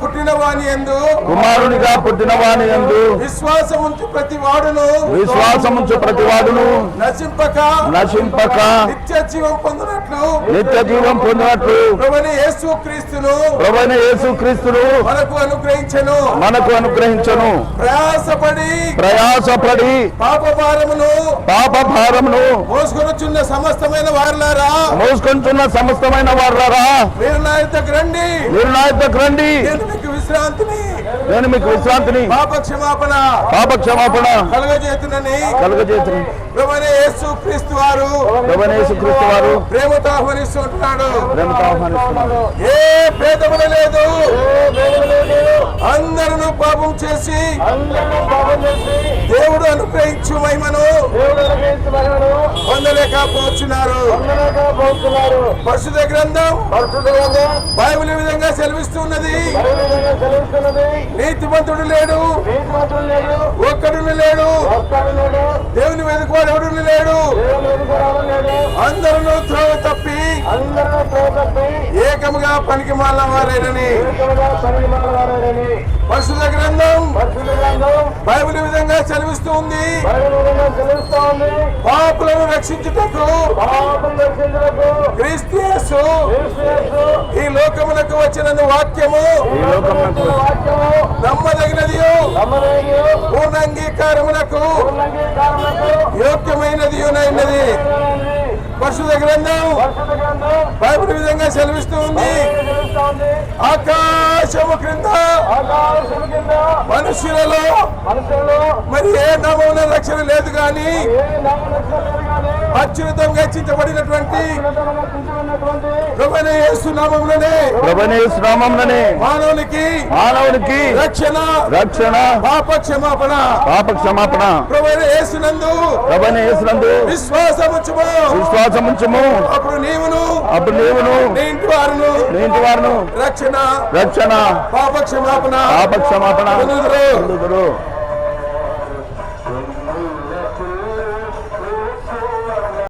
పుట్టిన వాని యందు విశ్వాసముంచు ప్రతి వాడును నశింపక నిత్య జీవం పొందినట్లు ప్రభువైన యేసుక్రీస్తును మనకు అనుగ్రహించెను ప్రయాసపడి పాప భారమును మోసుకొనుచున్న సమస్తమైన వారలారా మీరు నా యొద్దకు రండి నేను మీకు విశ్రాంతిని పాప క్షమాపణ కలుగజేతునని ప్రభువైన యేసుక్రీస్తు వారు ప్రేమతో ఆహ్వానిస్తున్నాడు. ఏ భేదములు లేదు, అందరూ పాపం చేసి దేవుడు అనుగ్రహించు మహిమను పొందలేకపోతున్నారు. పరిశుద్ధ గ్రంథం బైబిల్ ఈ విధంగా సెలవిస్తున్నది. నీతిమంతుడు లేడు, ఒక్కడును లేడు, దేవుని వెతుకువాడు ఎవడును లేడు. అందరూ త్రోవ తప్పి ఏకముగా పనికి మాలిన వారేనని పరిశుద్ధ గ్రంథం బైబిల్ ఈ విధంగా సెలవిస్తుంది. పాపులను రక్షించుటకు క్రీస్తు యేసు ఈ లోకములకు వచ్చిన వాక్యము నమ్మదగినది, పూర్ణ అంగీకారములకు యోగ్యమైనది. పరిశుద్ధ గ్రంథం బైబిల్ విధంగా సెలవిస్తూ ఉంది. ఆకాశము క్రింద మనుషులలో మరి ఏ నామమున రక్షణ లేదు కానీ అత్యున్నతంగా హెచ్చించబడినటువంటి ప్రభువైన యేసు నామములోనే మానవునికి రక్షణ పాప క్షమాపణ ప్రభువైన యేసునందు విశ్వాసముంచుము. అప్పుడు నీవును నీ ఇంటి వారును రక్షణ పాప క్షమాపణ